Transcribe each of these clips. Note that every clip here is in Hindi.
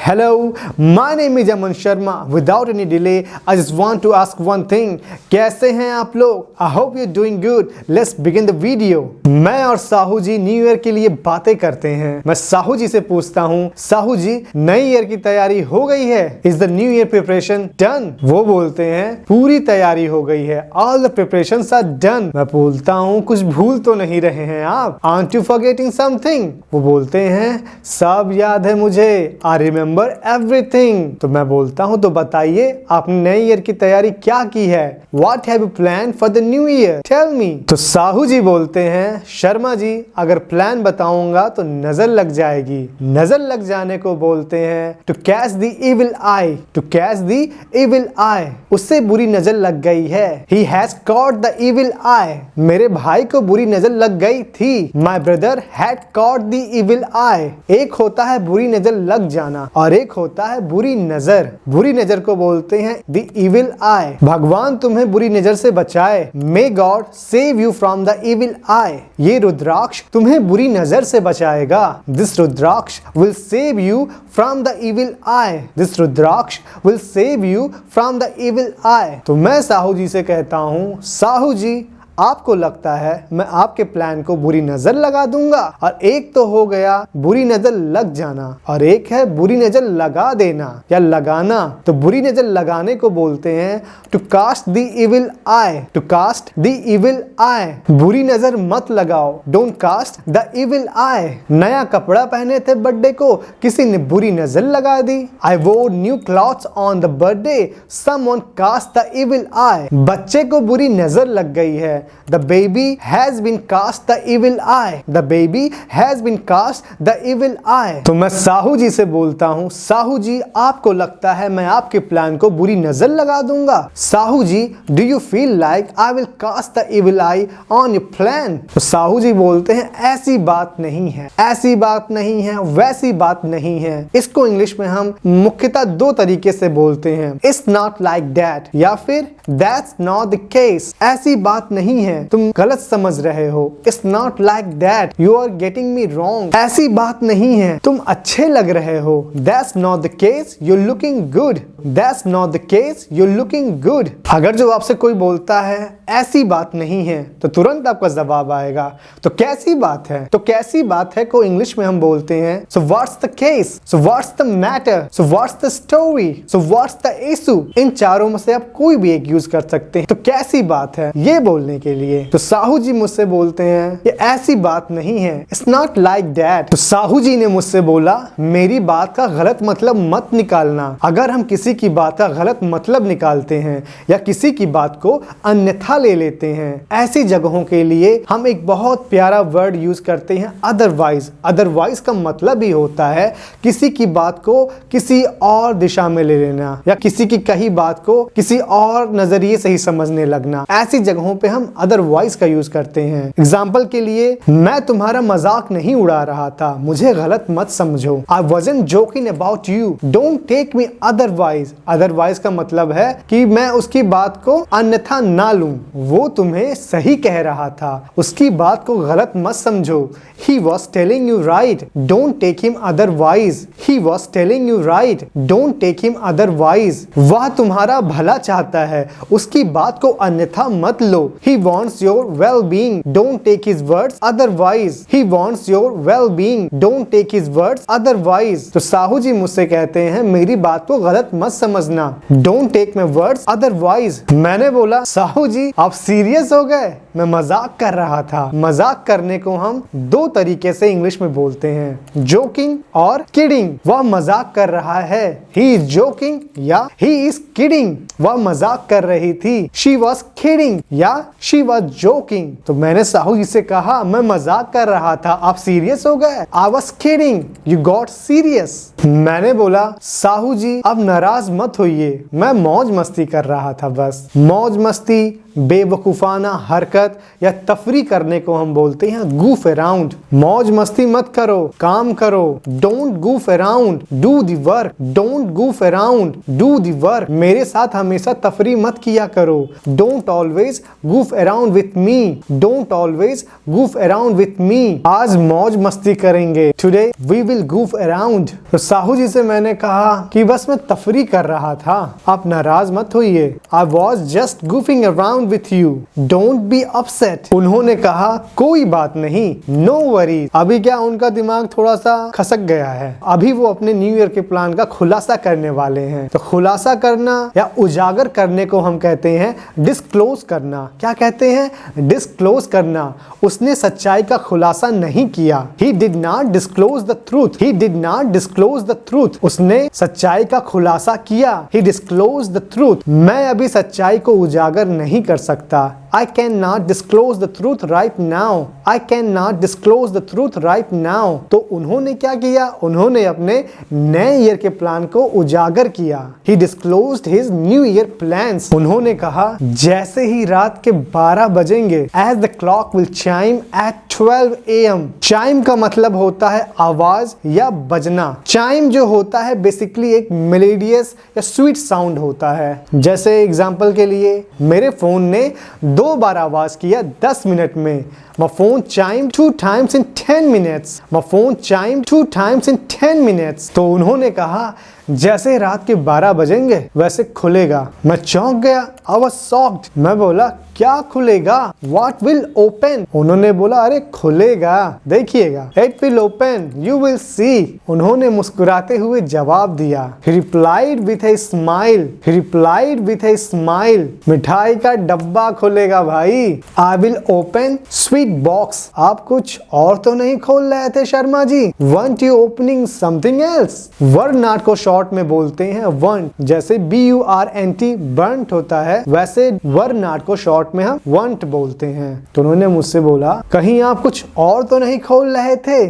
Hello, my name is Aman Sharma. Without any delay, I just want to ask one thing. कैसे हैं आप लोग? I hope you're doing good. Let's begin the video. मैं और साहू जी न्यू ईयर के लिए बातें करते हैं। मैं साहू जी से पूछता हूँ, साहू जी नई ईयर की तैयारी हो गई है? Is the new year preparation done? वो बोलते हैं पूरी तैयारी हो गई है। All the preparations are done. मैं बोलता हूँ कुछ भूल तो नहीं रहे हैं आप? Aren't you forgetting something? वो बोलते हैं सब याद है मुझे। I remember everything. तो मैं बोलता हूँ तो बताइए आपने नई ईयर की तैयारी क्या की है? What have you planned for the new year? Tell me. तो साहू जी बोलते हैं शर्मा जी अगर प्लान बताऊंगा तो नजर लग जाएगी। नजर लग जाने को बोलते हैं to catch the evil eye. To catch the evil eye. उससे बुरी नजर लग गई है। He has caught the evil eye. मेरे भाई को बुरी नजर लग गई थी। My brother had caught the evil eye. एक होता है बुरी नजर लग जाना और एक होता है बुरी नजर। बुरी नजर को बोलते हैं the evil eye. भगवान तुम्हें बुरी नजर से बचाए। May God save you from the evil eye. ये रुद्राक्ष तुम्हें बुरी नजर से बचाएगा। This rudraksha will save you from the evil eye. This rudraksha will save you from the evil eye. तो मैं साहू जी से कहता हूँ साहू जी आपको लगता है मैं आपके प्लान को बुरी नजर लगा दूंगा। और एक तो हो गया बुरी नजर लग जाना और एक है बुरी नजर लगा देना या लगाना। तो बुरी नजर लगाने को बोलते हैं to cast the evil eye. To cast the evil eye. बुरी नजर मत लगाओ। Don't cast the evil eye. नया कपड़ा पहने थे बर्थडे को किसी ने बुरी नजर लगा दी। I wore new clothes on the birthday someone cast the evil eye. बच्चे को बुरी नजर लग गई है। The baby has been cast the evil eye. The baby has been cast the evil eye. तो मैं साहू जी से बोलता हूँ साहू जी आपको लगता है मैं आपके प्लान को बुरी नजर लगा दूंगा? साहू जी do you feel like I will cast the evil eye on your plan? तो साहू जी बोलते हैं ऐसी बात नहीं है, ऐसी बात नहीं है, वैसी बात नहीं है। इसको इंग्लिश में हम मुख्यतः दो तरीके से बोलते हैं It's not like that या फिर That's not the case. ऐसी बात नहीं है, तुम गलत समझ रहे हो। It's not like that. You are getting me wrong. ऐसी बात नहीं है, तुम अच्छे लग रहे हो। That's not the case. You're looking good. That's not the case. You're looking good. अगर जो आपसे कोई बोलता है ऐसी बात नहीं है तो तुरंत आपका जवाब आएगा तो कैसी बात है? तो कैसी बात है को इंग्लिश में हम बोलते हैं So what's the case? So what's the matter? So what's the story? So what's the issue? इन चारों में से आप कोई भी एक यूज कर सकते हैं। तो कैसी बात है ये बोलने के लिए तो साहू जी मुझसे बोलते हैं ये ऐसी बात नहीं है। It's not like that. तो साहू जी ने मुझसे बोला मेरी बात का गलत मतलब मत निकालना। अगर हम किसी की बात का गलत मतलब निकालते हैं या किसी की बात को अन्यथा ले लेते हैं ऐसी जगहों के लिए हम एक बहुत प्यारा वर्ड यूज करते हैं अदरवाइज। अदरवाइज का मतलब ही होता है किसी की बात को किसी और दिशा में ले लेना या किसी की कही बात को किसी और नजरिए से ही समझने लगना। ऐसी जगहों पे हम अदरवाइज का यूज करते हैं। एग्जाम्पल के लिए मैं तुम्हारा मजाक नहीं उड़ा रहा था, मुझे गलत मत समझो। I wasn't joking about you. Don't take me otherwise. Otherwise का मतलब है कि मैं उसकी बात को अन्यथा ना लूं। वो तुम्हें सही कह रहा था, उसकी बात को गलत मत समझो। He was telling you right. Don't take him otherwise. He was telling you right. Don't take him otherwise. वह तुम्हारा भला चाहता है, उसकी बात को अन्यथा मत लो। He wants your well-being. Don't take his words otherwise. He wants your well-being. Don't take his words otherwise. तो साहू जी मुझसे कहते हैं मेरी बात को गलत मत समझना। Don't take my words otherwise. मैंने बोला साहू जी आप सीरियस हो गए? मैं मजाक कर रहा था। मजाक करने को हम दो तरीके से इंग्लिश में बोलते हैं जोकिंग और किडिंग। वह मजाक कर रहा है He is joking या He is kidding. वह मजाक कर रही थी She was kidding या She was joking. तो मैंने साहू जी से कहा मैं मजाक कर रहा था आप सीरियस हो गए? I was kidding. You got serious. मैंने बोला साहू जी अब नाराज मत होइए मैं मौज मस्ती कर रहा था बस। मौज मस्ती बेवकूफ़ाना हरकत या तफरी करने को हम बोलते हैं goof around। मौज मस्ती मत करो, काम करो। Don't goof around, do the work। Don't goof around, do the work। मेरे साथ हमेशा तफरी मत किया करो। Don't always goof around with me। Don't always goof around with me। आज मौज मस्ती करेंगे। Today we will goof around। तो साहू जी से मैंने कहा कि बस मैं तफरी कर रहा था, आप नाराज मत होइए। I was just goofing around with you। Don't be upset। उन्होंने कहा कोई बात नहीं, no worries। अभी क्या उनका दिमाग थोड़ा सा खसक गया है, अभी वो अपने न्यू ईयर के प्लान का खुलासा करने वाले हैं। तो खुलासा करना या उजागर करने को हम कहते हैं डिस्क्लोज करना। क्या कहते हैं? डिस्क्लोज करना। उसने सच्चाई का खुलासा नहीं किया। He did not disclose the truth। He did not disclose the truth। उसने सच्चाई का खुलासा किया। He disclosed the truth। मैं अभी सच्चाई को उजागर नहीं कर सकता। I cannot disclose the truth right now। I cannot disclose the truth right now। तो उन्होंने क्या किया? उन्होंने अपने नए ईयर के प्लान को उजागर किया। He disclosed his new year plans। उन्होंने कहा जैसे ही रात के 12 बजेंगे, as the clock will chime at 12 AM। Chyme का मतलब होता है आवाज या बजना। चाइम जो होता है बेसिकली एक मेलोडियस या स्वीट साउंड होता है। जैसे एग्जांपल के लिए मेरे फोन ने 2 बार आवाज किया 10 मिनट में। My phone chimed 2 times in 10 minutes। My phone chimed 2 times in 10 minutes। तो उन्होंने कहा जैसे रात के 12 बजेंगे वैसे खुलेगा। मैं चौंक गया। I was shocked। मैं बोला क्या खुलेगा? What will open? उन्होंने बोला अरे खुलेगा, देखिएगा। It will open, you will see। उन्होंने मुस्कुराते हुए जवाब दिया। He replied with a smile। He replied with a smile। मिठाई का डब्बा खुलेगा भाई। I will open sweet box। आप कुछ और तो नहीं खोल रहे थे Sharma ji? Weren't you opening something else? वर्नाट को शॉर्ट में बोलते हैं वंट। जैसे BURNT बर्न्ट होता है, वैसे वर्नाट को शॉर्ट में हम वंट बोलते हैं। तो उन्होंने मुझसे बोला कहीं आप कुछ और तो नहीं खोल रहे थे?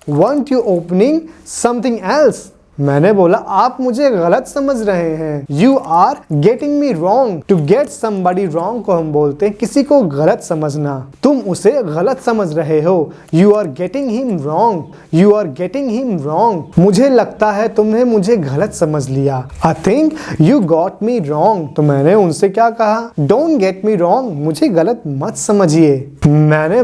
Weren't you opening something else? मैंने बोला आप मुझे गलत समझ रहे हैं। You are getting me wrong। To get somebody wrong को हम बोलते हैं किसी को गलत समझना। तुम उसे गलत समझ रहे हो। You are getting him wrong। You are getting him wrong। मुझे लगता है तुमने मुझे गलत समझ लिया। I think you got me wrong। तो मैंने उनसे क्या कहा? Don't get me wrong। मुझे गलत मत समझिए। मैंने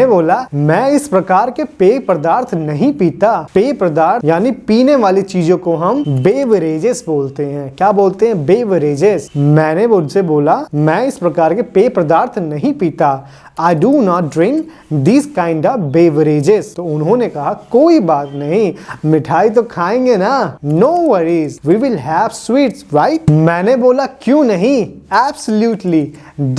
बोला मैं इस प्रकार के पेय पदार्थ नहीं पीता। पेय पदार्थ यानी पीने वाली चीजों को हम बेवरेजेस बोलते हैं। क्या बोलते हैं? बेवरेजेस। मैंने उनसे बोला मैं इस प्रकार के पेय पदार्थ नहीं पीता। I do not drink these kind of beverages। तो उन्होंने कहा कोई बात नहीं, मिठाई तो खाएंगे ना। No worries, we will have sweets, right? मैंने बोला क्यों नहीं? Absolutely,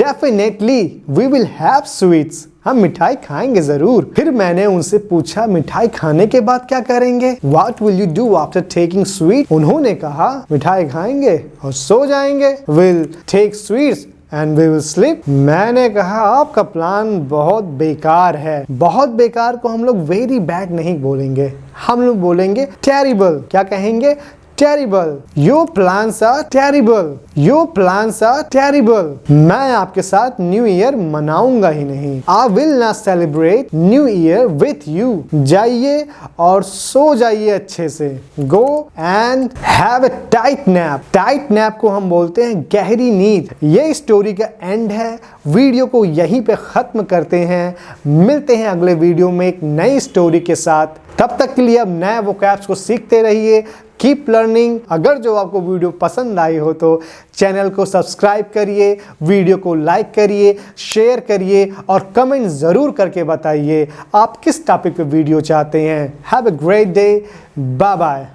definitely, we will have sweets। हम मिठाई खाएंगे जरूर। फिर मैंने उनसे पूछा मिठाई खाने के बाद क्या करेंगे? What will you do after taking sweet? उन्होंने कहा मिठाई खाएंगे और सो जाएंगे। We'll take sweets and we will sleep। मैंने कहा आपका प्लान बहुत बेकार है। बहुत बेकार को हम लोग वेरी बैड नहीं बोलेंगे, हम लोग बोलेंगे terrible। क्या कहेंगे? terrible। Your plans are terrible। Your plans are terrible। मैं आपके साथ न्यू ईयर मनाऊंगा ही नहीं। I will not celebrate New Year with you। जाइए और सो जाइए अच्छे से। Go and have a tight nap। Tight nap को हम बोलते हैं गहरी नींद। ये स्टोरी का एंड है। वीडियो को यहीं पे खत्म करते हैं। मिलते हैं अगले वीडियो में एक नई स्टोरी के साथ। तब तक के लिए अब नए वोकैब्स को सीखते रहिए। Keep learning. अगर जो आपको वीडियो पसंद आई हो तो चैनल को सब्सक्राइब करिए, वीडियो को लाइक करिए, शेयर करिए और कमेंट ज़रूर करके बताइए आप किस टॉपिक पे वीडियो चाहते हैं। Have a great day. Bye bye.